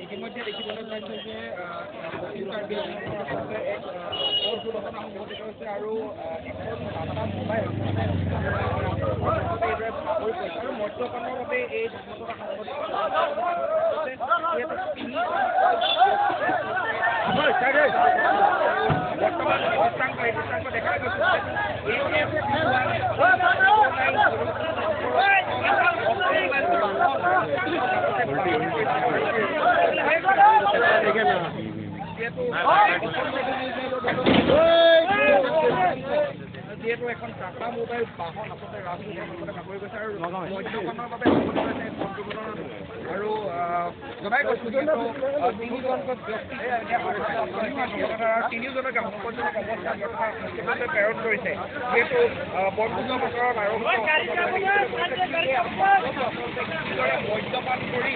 ইতিমধ্যে দেখিবলৈ পাইছে যে আৰু মোবাইল আৰু মদ্যপানৰ বাবে এই বৰ্তমান দৃষ্টান্ত দেখা গৈছে যিহেতু এখন টাটা মোবাইল বাহন আচলতে ৰাজপথত ভাগৰি গৈছে আৰু মদ্যপানৰ বাবে আৰু জনাই কৈছোঁ যিহেতু তিনিজনকৈ ব্যক্তি তিনিওজনকে সংকটজনক অৱস্থাত বৰ্তমান হস্পিটেললৈ প্ৰেৰণ কৰিছে যিহেতু বৰপূৰ্ণ বতৰত আৰম্ভ মদ্যপান কৰি